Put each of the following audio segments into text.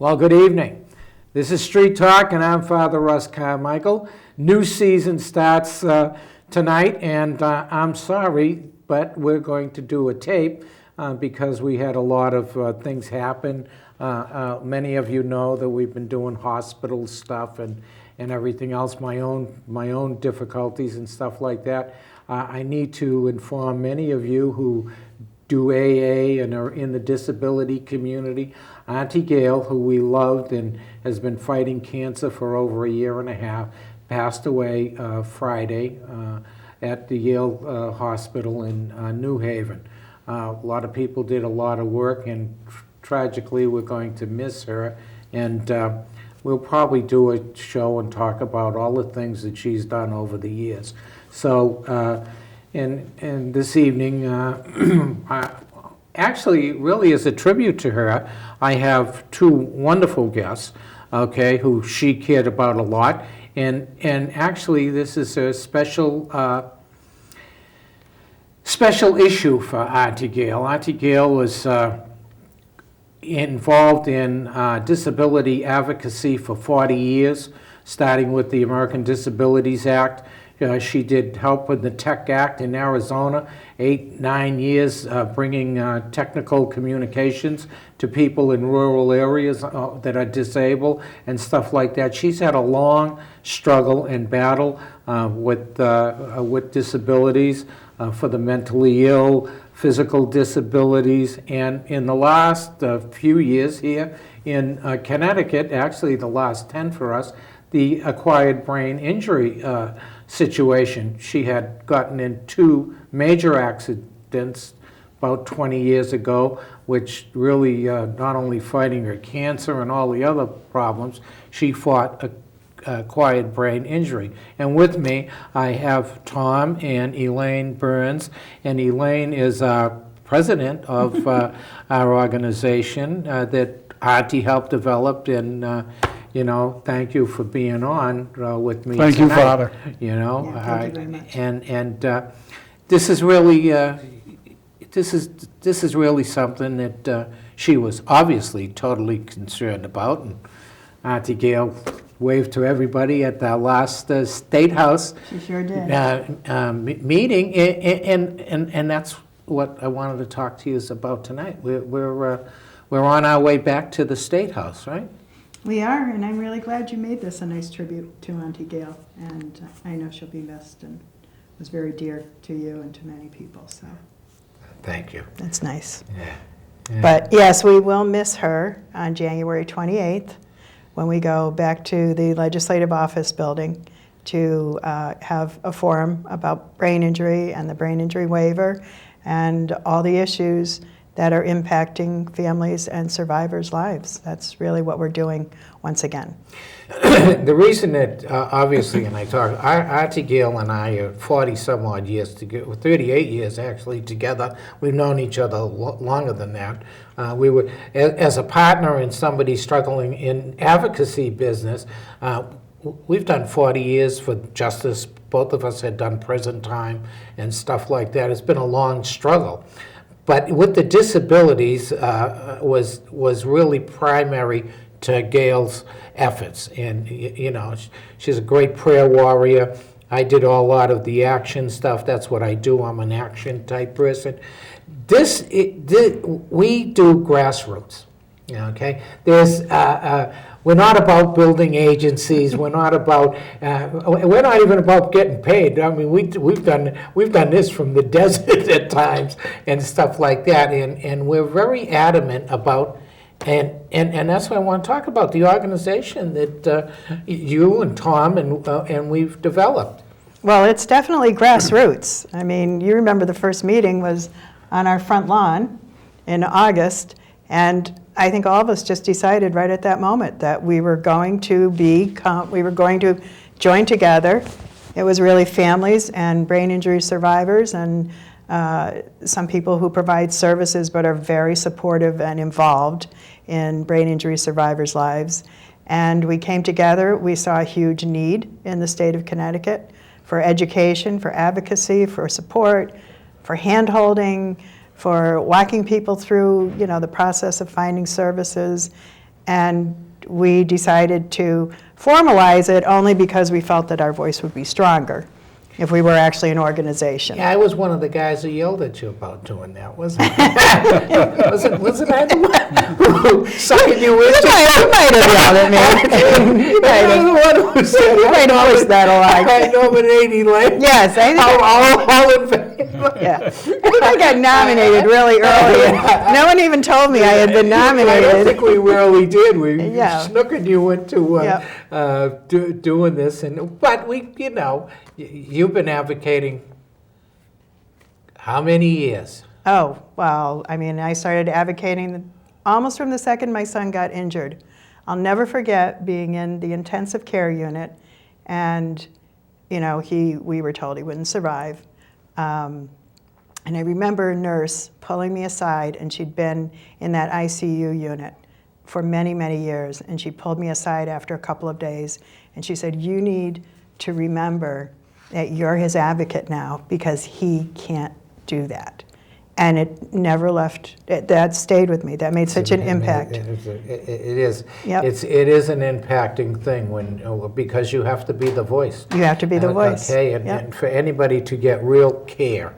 Well, good evening. This is Street Talk, and I'm Father Russ Carmichael. New season starts tonight, and I'm sorry, but we're going to do a tape because we had a lot of things happen. Many of you know that we've been doing hospital stuff and everything else, my own difficulties and stuff like that. I need to inform many of you who do AA and are in the disability community. Auntie Gail, who we loved and has been fighting cancer for over a year and a half, passed away Friday at the Yale Hospital in New Haven. A lot of people did a lot of work, and tragically we're going to miss her. And we'll probably do a show and talk about all the things that she's done over the years. So, and this evening, actually, really as a tribute to her, I have two wonderful guests, okay, who she cared about a lot. And actually, this is a special issue for Auntie Gail. Auntie Gail was involved in disability advocacy for 40 years, starting with the American Disabilities Act. She did help with the Tech Act in Arizona, 8-9 years, bringing technical communications to people in rural areas that are disabled and stuff like that. She's had a long struggle and battle with disabilities, for the mentally ill, physical disabilities, and in the last few years here in Connecticut, actually the last 10 for us, the acquired brain injury situation. She had gotten in 2 major accidents about 20 years ago, which really not only fighting her cancer and all the other problems, she fought acquired brain injury. And with me, I have Tom and Elaine Burns, and Elaine is our president of our organization that Auntie helped develop, and you know, thank you for being on with me tonight. Thank you, Father. You know, yeah, thank you very much. And this is really this is really something that she was obviously totally concerned about. And Auntie Gail waved to everybody at the last State House She sure did. meeting, and that's what I wanted to talk to you about tonight. We're on our way back to the State House, right? We are, and I'm really glad you made this a nice tribute to Auntie Gail. And I know she'll be missed and was very dear to you and to many people. So Thank you. that's nice. Yeah. But yes, we will miss her on January 28th when we go back to the Legislative Office building to have a forum about brain injury and the brain injury waiver and all the issues that are impacting families and survivors' lives. That's really what we're doing once again. The reason that, obviously, and I talk, Auntie Gail and I are 40-some-odd years together, 38 years actually together. We've known each other longer than that. We were, as a partner and somebody struggling in advocacy business, we've done 40 years for justice. Both of us had done prison time and stuff like that. It's been a long struggle. But with the disabilities was really primary to Gail's efforts. And, you know, she's a great prayer warrior. I did a lot of the action stuff. That's what I do. I'm an action type person. We do grassroots, okay? We're not about building agencies. We're not about. We're not even about getting paid. I mean, we've done this from the desert at times and stuff like that. And we're very adamant about. And that's what I want to talk about, the organization that you and Tom and we've developed. Well, it's definitely grassroots. I mean, you remember the first meeting was on our front lawn in August, and I think all of us just decided right at that moment that we were going to join together. It was really families and brain injury survivors and some people who provide services but are very supportive and involved in brain injury survivors' lives. And we came together. We saw a huge need in the state of Connecticut for education, for advocacy, for support, for hand-holding, for walking people through, the process of finding services. And we decided to formalize it only because we felt that our voice would be stronger if we were actually an organization. Yeah, I was one of the guys who yelled at you about doing that, wasn't I? wasn't I the one who suckered you into You might have yelled at me. You might the one who said, You might have pushed that along. I nominate Elaine. Yes, I think. All in favor. Yeah. I got nominated really early, and no one even told me I had been I don't nominated. think we really did. We Yeah. snookered you into Yep. doing this, but you've been advocating how many years? Oh, well, I mean, I started advocating almost from the second my son got injured. I'll never forget being in the intensive care unit, and we were told he wouldn't survive. And I remember a nurse pulling me aside, and she'd been in that ICU unit for many, many years, and she pulled me aside after a couple of days, and she said, "You need to remember that you're his advocate now, because he can't do that." And it never left. That stayed with me. That made such an impact. It is. Yep. It is an impacting thing because you have to be the voice. You have to be the voice. Okay, Yep. and for anybody to get real care,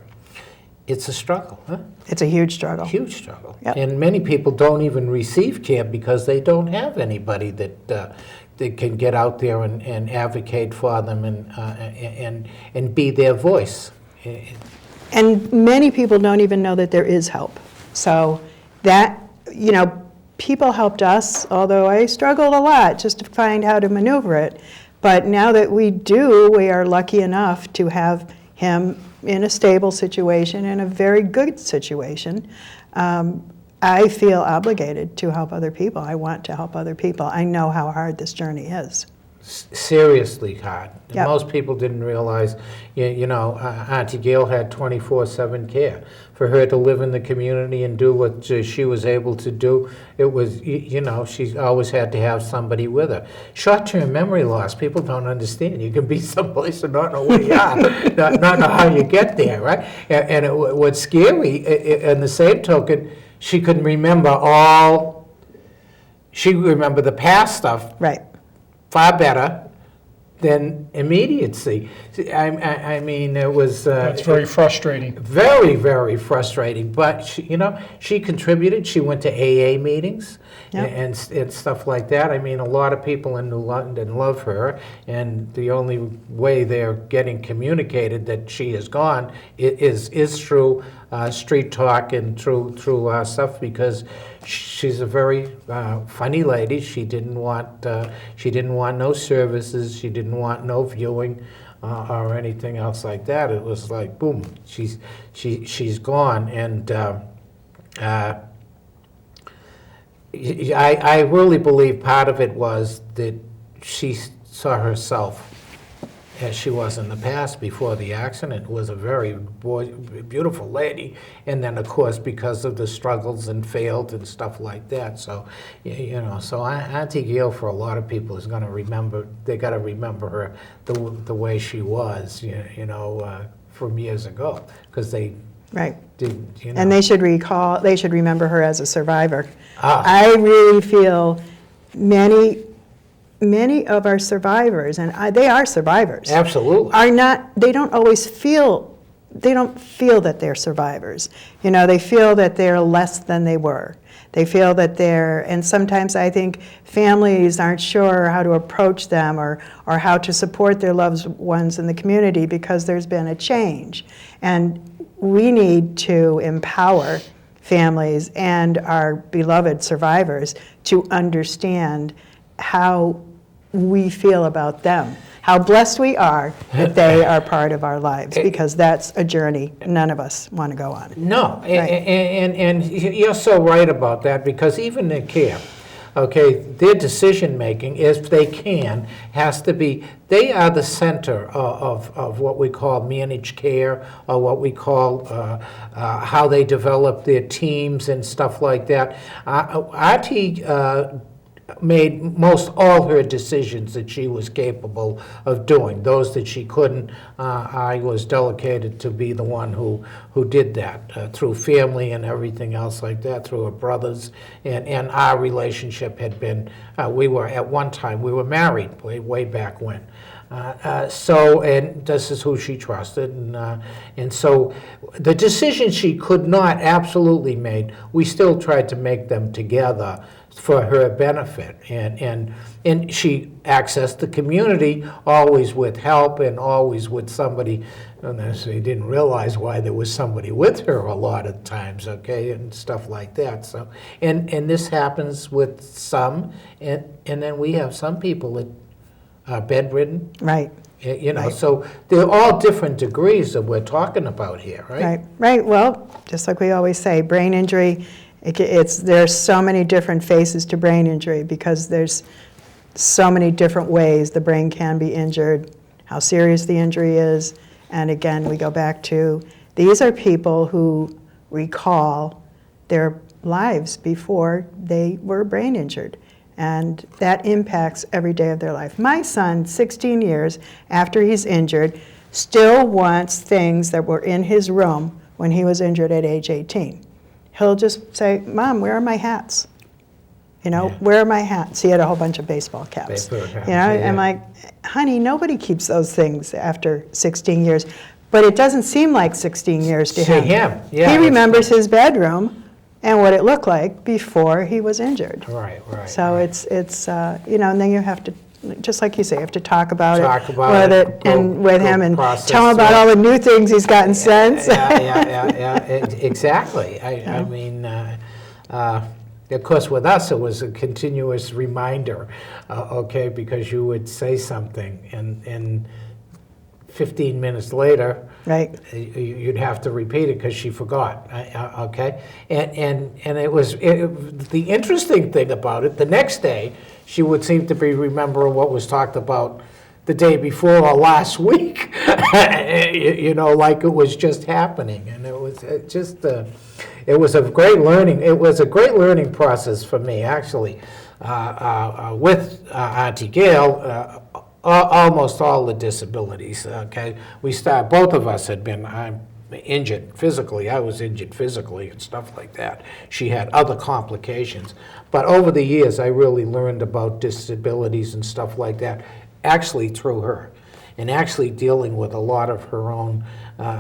it's a struggle, huh? It's a huge struggle. Huge struggle. Yep. And many people don't even receive care because they don't have anybody that can get out there and advocate for them and be their voice. And many people don't even know that there is help. So that, people helped us, although I struggled a lot just to find how to maneuver it. But now that we do, we are lucky enough to have him in a stable situation, in a very good situation. I feel obligated to help other people. I want to help other people. I know how hard this journey is. Seriously hard. Yep. Most people didn't realize, Auntie Gail had 24/7 care. For her to live in the community and do what she was able to do, it was, she always had to have somebody with her. Short-term memory loss, people don't understand. You can be someplace and not know where you are, not know how you get there, right? And what's scary, in the same token, she couldn't remember she could remember the past stuff Right. far better than immediacy. I mean, it was... That's very frustrating. Very, very frustrating. But, she contributed. She went to AA meetings Yep. and stuff like that. I mean, a lot of people in New London love her, and the only way they're getting communicated that she is gone is through street talk and through stuff, because she's a very funny lady. She didn't want no services. She didn't want no viewing or anything else like that. It was like, boom, she's gone. And I really believe part of it was that she saw herself as she was in the past before the accident, was a very beautiful lady. And then, of course, because of the struggles and failed and stuff like that. So, so Auntie Gail, for a lot of people, is going to remember, they got to remember her the way she was, from years ago, because they Right. did, And they should remember her as a survivor. Ah. I really feel many of our survivors, and they are survivors, Absolutely. they don't feel that they're survivors. They feel that they're less than they were. They feel that and sometimes I think families aren't sure how to approach them or how to support their loved ones in the community because there's been a change. And we need to empower families and our beloved survivors to understand how we feel about them, how blessed we are that they are part of our lives, because that's a journey none of us want to go on. No, Right. and you're so right about that, because even in care, okay, their decision-making, if they can, has to be, they are the center of what we call managed care, or what we call how they develop their teams and stuff like that. Auntie made most all her decisions that she was capable of doing. Those that she couldn't, I was delegated to be the one who did that through family and everything else like that, through her brothers. And our relationship had been, we were at one time, we were married way back when. And this is who she trusted, and so the decisions she could not absolutely make, we still tried to make them together for her benefit, and she accessed the community always with help and always with somebody. And so you didn't realize why there was somebody with her a lot of times, okay, and stuff like that. So, and this happens with some, and then we have some people that bedridden. Right. You know, Right. so they're all different degrees that we're talking about here, right? Right, right. Well, just like we always say, brain injury, there's so many different faces to brain injury because there's so many different ways the brain can be injured, how serious the injury is. And again, we go back to, these are people who recall their lives before they were brain injured. And that impacts every day of their life. My son, 16 years after he's injured, still wants things that were in his room when he was injured at age 18. He'll just say, Mom, where are my hats? You know, Yeah. where are my hats? He had a whole bunch of baseball caps. Baseball caps, You know, yeah. I'm like, honey, nobody keeps those things after 16 years. But it doesn't seem like 16 years to him. Yeah. He remembers his bedroom and what it looked like before he was injured. Right. So right. it's you know, and then you have to, just like you say, you have to talk about Talk it about with it, and with him and process tell him about it. all the new things he's gotten since. Yeah, exactly. I mean, of course, with us, it was a continuous reminder, okay, because you would say something, and 15 minutes later, Right. you'd have to repeat it because she forgot, okay? And it was, the interesting thing about it, the next day, she would seem to be remembering what was talked about the day before or last week, you know, like it was just happening. And it was it was a great learning process for me, actually, with Auntie Gail. Almost all the disabilities, okay? Both of us had been injured physically. I was injured physically and stuff like that. She had other complications. But over the years, I really learned about disabilities and stuff like that, actually through her, and actually dealing with a lot of her own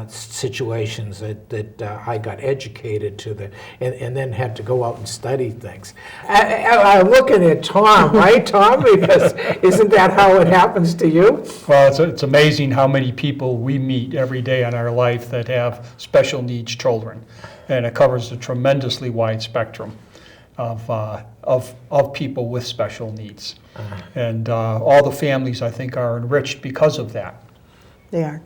situations that I got educated to and then had to go out and study things. I'm looking at Tom, right, Tom? Because isn't that how it happens to you? Well, it's amazing how many people we meet every day in our life that have special needs children, and it covers a tremendously wide spectrum of people with special needs. And all the families, I think, are enriched because of that. They are.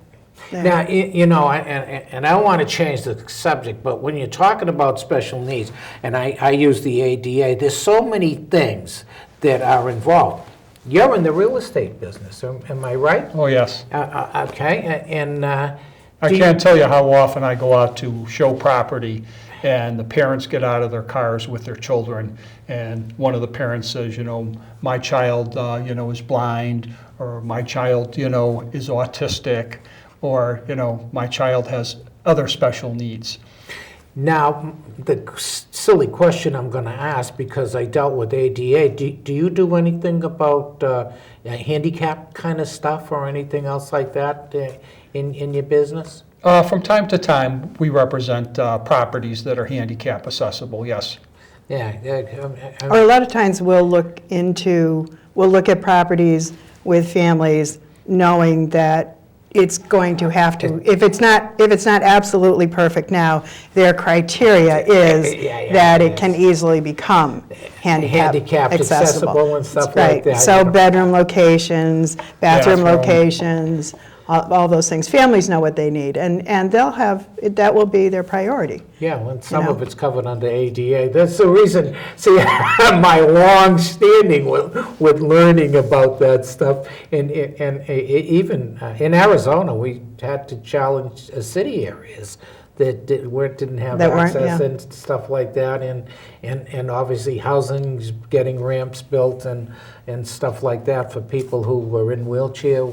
They are. Now, you know, and I don't want to change the subject, but when you're talking about special needs, and I use the ADA, there's so many things that are involved. You're in the real estate business, am I right? Oh, yes. Okay, and I can't tell you how often I go out to show property and the parents get out of their cars with their children, and one of the parents says, you know, my child, you know, is blind, or my child, you know, is autistic, or, you know, my child has other special needs. Now, the silly question I'm going to ask, because I dealt with ADA, do you do anything about handicap kind of stuff or anything else like that in your business? From time to time, we represent properties that are handicap accessible, yes. Yeah. Or a lot of times we'll look at properties with families knowing that it's going to have to, if it's not absolutely perfect now, their criteria is that it can easily become handicapped accessible and stuff right. like that. So you know. bedroom locations, bathroom Bathroom. locations, all those things. Families know what they need, and they'll have, that will be their priority. Yeah, when some know. of it's covered under ADA. That's the reason, see, my long standing with learning about that stuff. And even in Arizona, we had to challenge city areas that didn't have That weren't, access yeah. and stuff like that, and obviously housing's getting ramps built and stuff like that for people who were in wheelchair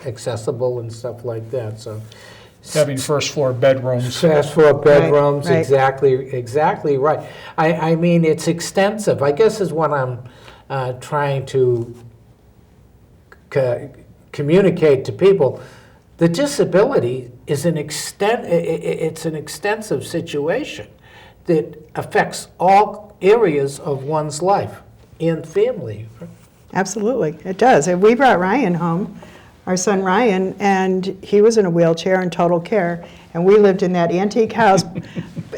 accessible and stuff like that, so. Having first floor bedrooms. Fast floor bedrooms, right. exactly right. I mean, it's extensive, I guess is what I'm trying to communicate to people. The disability is it's an extensive situation that affects all areas of one's life and family. Absolutely, it does. And we brought Ryan home, our son Ryan, and he was in a wheelchair in total care, and we lived in that antique house,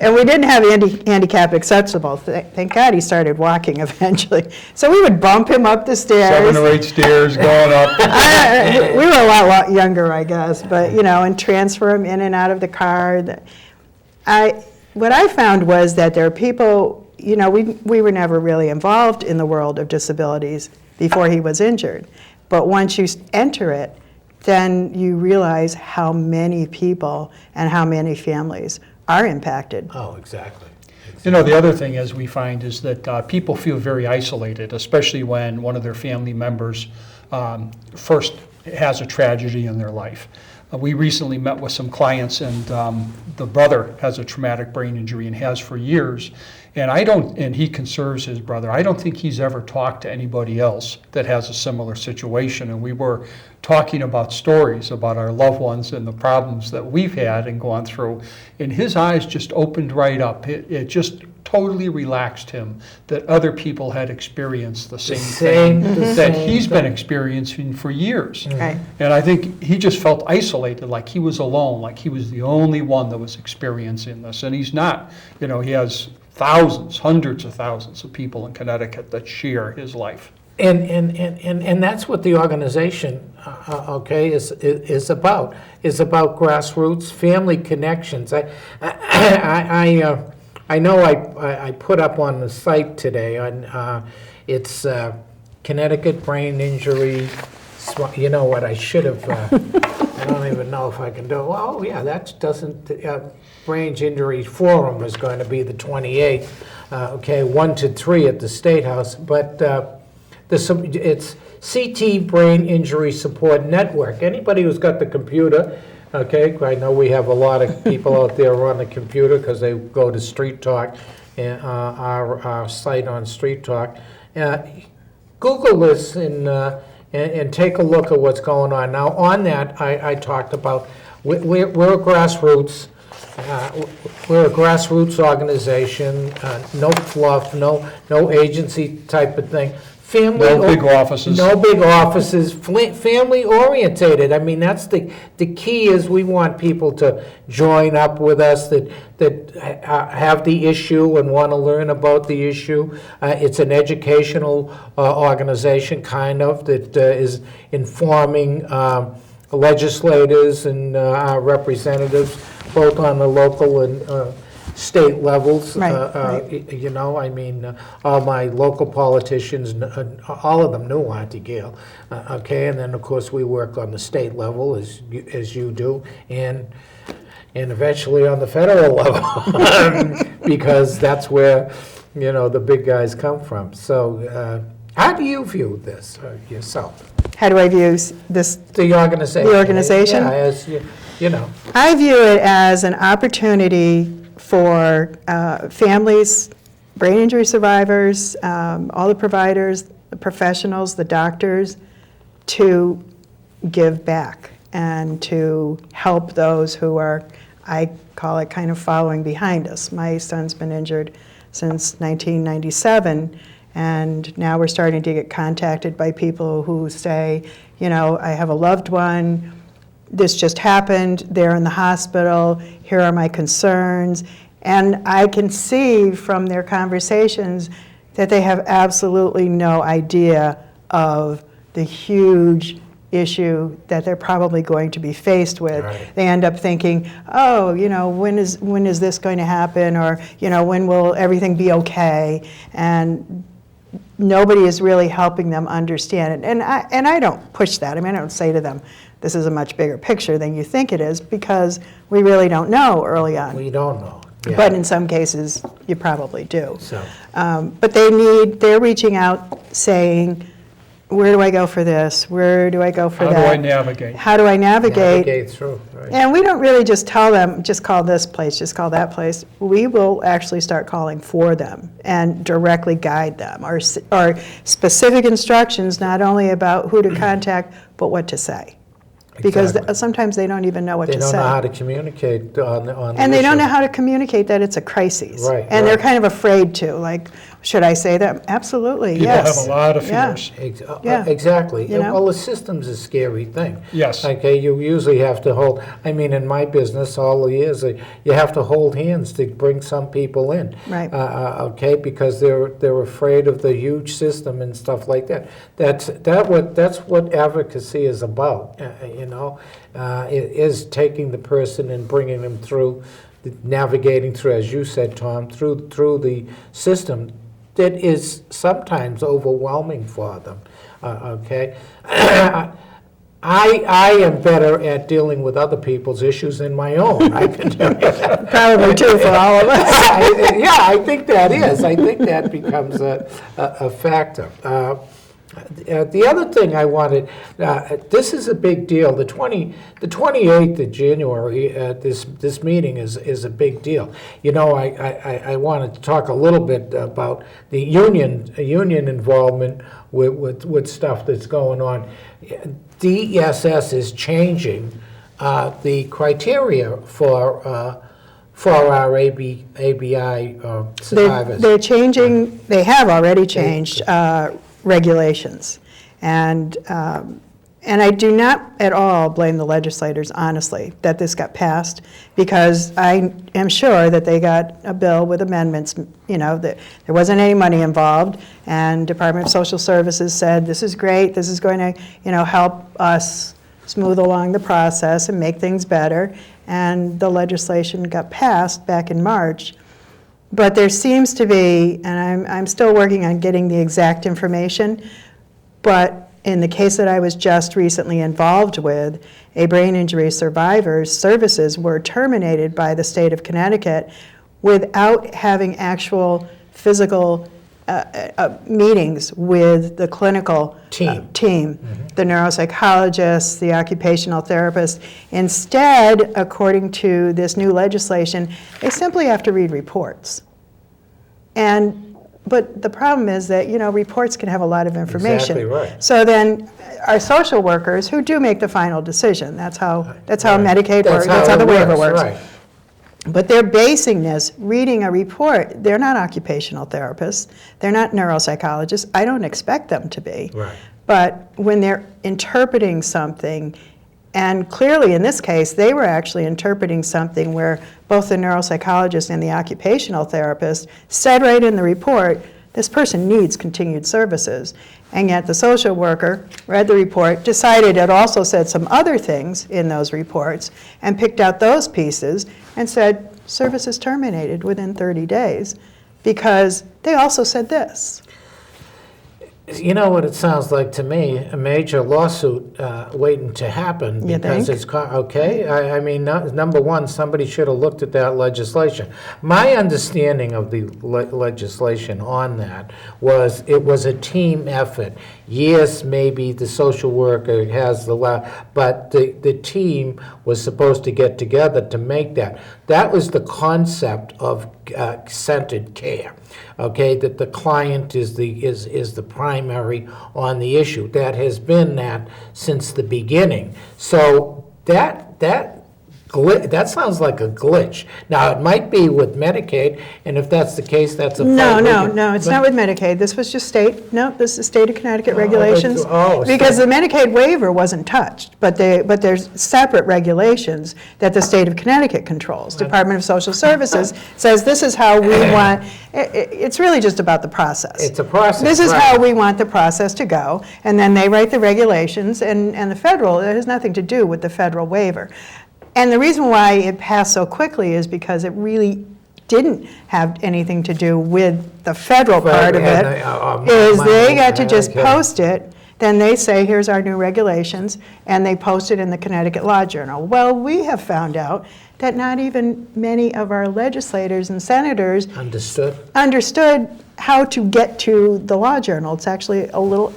and we didn't have handicap accessible. Thank God he started walking eventually. So we would bump him up the stairs. 7 or 8 stairs going up. We were a lot younger, I guess, but, and transfer him in and out of the car. What I found was that there are people, we were never really involved in the world of disabilities before he was injured. But once you enter it, then you realize how many people and how many families are impacted. Oh, exactly. The other thing is we find is that people feel very isolated, especially when one of their family members first has a tragedy in their life. We recently met with some clients, and the brother has a traumatic brain injury and has for years. And he conserves his brother. I don't think he's ever talked to anybody else that has a similar situation. And we were talking about stories about our loved ones and the problems that we've had and gone through. And his eyes just opened right up. It just totally relaxed him that other people had experienced the same thing that he's been experiencing for years. Right. And I think he just felt isolated, like he was alone, like he was the only one that was experiencing this. And he's not. He has thousands, hundreds of thousands of people in Connecticut that share his life. And that's what the organization, is about. Is about grassroots family connections. I know I put up on the site today on it's Connecticut Brain Injury. You know what? I should have. I don't even know if I can do. Oh yeah, that doesn't. Brain Injury Forum is going to be the 28th. 1 to 3 at the State House, but it's CT Brain Injury Support Network. Anybody who's got the computer, I know we have a lot of people out there on the computer because they go to Street Talk, our site on Street Talk. Google this and take a look at what's going on. Now, on that, I talked about we're a grassroots. We're a grassroots organization, no fluff, no agency type of thing. No big offices. No big offices, family orientated. I mean, that's the key is we want people to join up with us that have the issue and want to learn about the issue. It's an educational organization, kind of, that is informing legislators and our representatives, both on the local and state levels. Right. I mean, all my local politicians, all of them knew Auntie Gail. And then of course we work on the state level as you do, and eventually on the federal level, because that's where the big guys come from. So, how do you view this yourself? How do I view this? The organization. The organization? Yeah, as I view it as an opportunity for families, brain injury survivors, all the providers, the professionals, the doctors, to give back and to help those who are, I call it, kind of following behind us. My son's been injured since 1997, and now we're starting to get contacted by people who say, I have a loved one, this just happened, they're in the hospital, here are my concerns. And I can see from their conversations that they have absolutely no idea of the huge issue that they're probably going to be faced with. Right. They end up thinking, when is this going to happen? Or, when will everything be okay? And nobody is really helping them understand it. And I don't push that. I mean, I don't say to them, this is a much bigger picture than you think it is, because we really don't know early on. We don't know. Yeah. But in some cases, you probably do. So, But they're reaching out saying, where do I go for this? Where do I go for How that? do I navigate? How do I navigate? navigate through, right. And we don't really just tell them, just call this place, just call that place. We will actually start calling for them and directly guide them, or specific instructions, not only about who to contact, but what to say. Because Exactly. sometimes they don't even know what They to don't say. know how to communicate on the And they don't issue. know how to communicate that it's a crisis. Right, And they're right. kind of afraid to, like, should I say that? Absolutely, People yes. have a lot of Yeah. fears. Yeah. Exactly. You know? Well, the system's a scary thing. Yes. Okay, you usually have to hold, I mean, in my business, all the years, you have to hold hands to bring some people in. Right. Okay, because they're afraid of the huge system and stuff like that. That's what advocacy is about, you know? It is taking the person and bringing them through, navigating through, as you said, Tom, through the system that is sometimes overwhelming for them, okay? I am better at dealing with other people's issues than my own, I can tell you that. Probably too for all of us. Yeah, I think that is. I think that becomes a factor. The other thing I wanted, this is a big deal. The 28th of January, this meeting is a big deal. You know, I wanted to talk a little bit about the union involvement with stuff that's going on. DESS is changing the criteria for our ABI survivors. They're changing, they have already changed regulations. And I do not at all blame the legislators, honestly, that this got passed, because I am sure that they got a bill with amendments, you know, that there wasn't any money involved, and Department of Social Services said, this is great, this is going to, you know, help us smooth along the process and make things better, and the legislation got passed back in March. But there seems to be, and I'm still working on getting the exact information, but in the case that I was just recently involved with, a brain injury survivor's services were terminated by the state of Connecticut without having actual physical meetings with the clinical team, the neuropsychologists, the occupational therapists. Instead, according to this new legislation, they simply have to read reports. But the problem is that, you know, reports can have a lot of information. Exactly right. So then our social workers, who do make the final decision, that's how Right. Medicaid works, that's how it the waiver works. Right. But they're basing this, reading a report, they're not occupational therapists, they're not neuropsychologists, I don't expect them to be. Right. But when they're interpreting something, and clearly in this case, they were actually interpreting something where both the neuropsychologist and the occupational therapist said right in the report, this person needs continued services. And yet the social worker read the report, decided it also said some other things in those reports, and picked out those pieces and said, services terminated within 30 days, because they also said this. You know what it sounds like to me? A major lawsuit waiting to happen. You because think? it's okay. I mean, number one, somebody should have looked at that legislation. My understanding of the legislation on that was it was a team effort. Yes, maybe the social worker has but the team was supposed to get together to make that. That was the concept of centered care. Okay, that the client is the primary on the issue. That has been that since the beginning. So that sounds like a glitch. Now, it might be with Medicaid, and if that's the case, that's a No, fight. it's not with Medicaid. This was just state, no, this is state of Connecticut regulations. oh, Because the Medicaid waiver wasn't touched, but there's separate regulations that the state of Connecticut controls. Department of Social Services says this is how we want, it's really just about the process. It's a process, This is right. how we want the process to go, and then they write the regulations, and the federal, it has nothing to do with the federal waiver. And the reason why it passed so quickly is because it really didn't have anything to do with the federal part of and it, is money, they got to just okay. post it. Then they say, here's our new regulations, and they post it in the Connecticut Law Journal. Well, we have found out that not even many of our legislators and senators understood how to get to the Law Journal. It's actually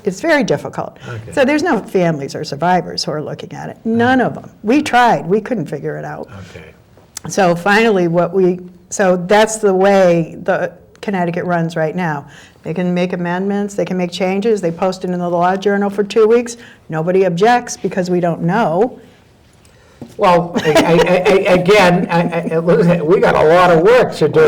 it's very difficult. Okay. So there's no families or survivors who are looking at it. None of them. We tried, we couldn't figure it out. Okay. So finally, so that's the way the Connecticut runs right now. They can make amendments, they can make changes, they post it in the Law Journal for 2 weeks. Nobody objects because we don't know. Well, again, we got a lot of work to do.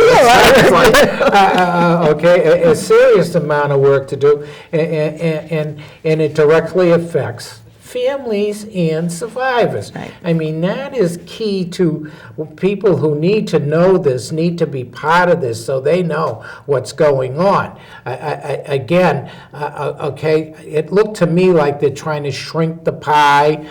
Okay, a serious amount of work to do, and it directly affects families and survivors. Right. I mean, that is key to people who need to know this, need to be part of this so they know what's going on. Again, okay, it looked to me like they're trying to shrink the pie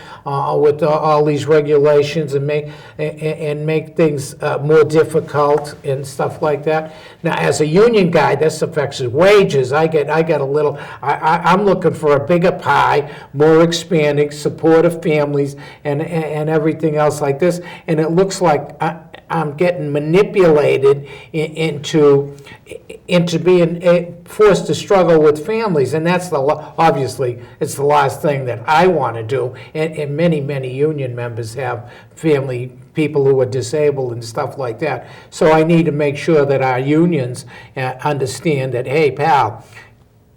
with all these regulations and make things more difficult and stuff like that. Now, as a union guy, this affects wages. I get a little. I'm looking for a bigger pie, more expanding, support of families, and everything else like this. And it looks like I'm getting manipulated into being forced to struggle with families, and that's obviously it's the last thing that I want to do. And many union members have family people who are disabled and stuff like that. So I need to make sure that our unions understand that, hey, pal,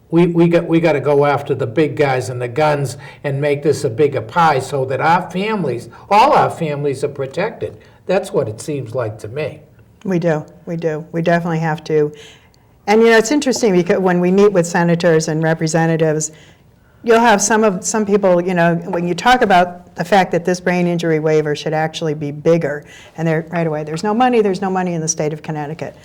we got to go after the big guys and the guns and make this a bigger pie so that our families, all our families, are protected. That's what it seems like to me. We do. We definitely have to. And it's interesting because when we meet with senators and representatives, you'll have some people, when you talk about the fact that this brain injury waiver should actually be bigger, and they're right away, there's no money in the state of Connecticut.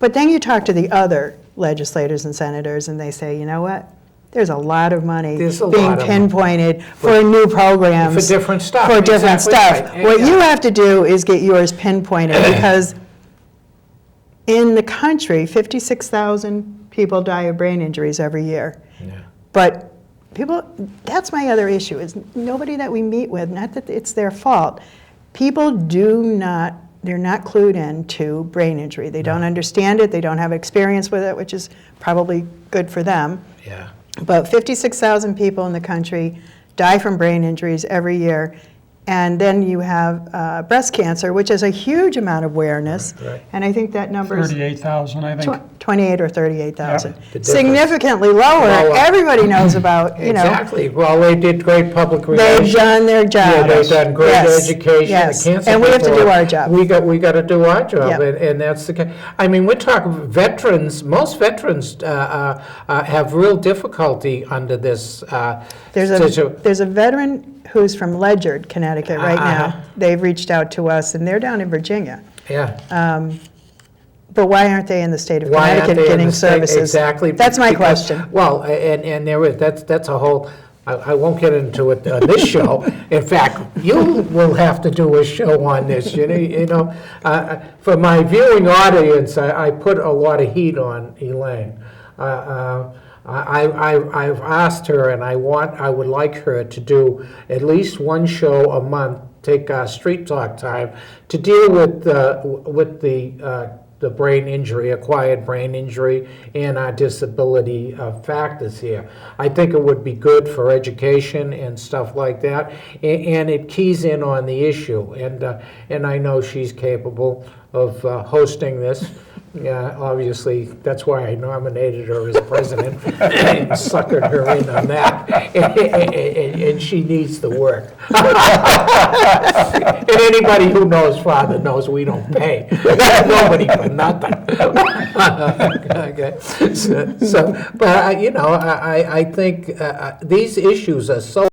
But then you talk to the other legislators and senators, and they say, you know what? There's a lot of money being pinpointed for new programs. For different stuff. For different Exactly stuff. right. What you have to do is get yours pinpointed because in the country, 56,000 people die of brain injuries every year. Yeah. But that's my other issue, is nobody that we meet with, not that it's their fault, people they're not clued in to brain injury. They don't understand it, they don't have experience with it, which is probably good for them. Yeah. But 56,000 people in the country die from brain injuries every year. And then you have breast cancer, which is a huge amount of awareness. Right. And I think that number is 38,000, I think. 28 or 38,000. The difference. Significantly lower. Lower. Everybody knows about, Exactly. Well, they did great public relations. they've done their job. Yeah, they've done great Yes, education. yes. The cancer And we have to people do our job. We got to do our job, Yep. and that's the case. I mean, we're talking veterans. Most veterans have real difficulty under this. There's a veteran who's from Ledyard, Connecticut right Uh-huh. now. They've reached out to us, and they're down in Virginia. Yeah. But why aren't they in the state of Why aren't Connecticut they in getting the state? services? Exactly. That's my Because- question. Well, and there is, that's a whole, I won't get into it on this show. In fact, you will have to do a show on this, For my viewing audience, I put a lot of heat on Elaine. I've asked her, and I would like her to do at least one show a month, take street talk time, to deal with the brain injury, acquired brain injury, and our disability factors here. I think it would be good for education and stuff like that, and it keys in on the issue. And I know she's capable of hosting this. Yeah, obviously, that's why I nominated her as president and suckered her in on that. And she needs the work. And anybody who knows Father knows we don't pay nobody for nothing. Okay. But I think these issues are so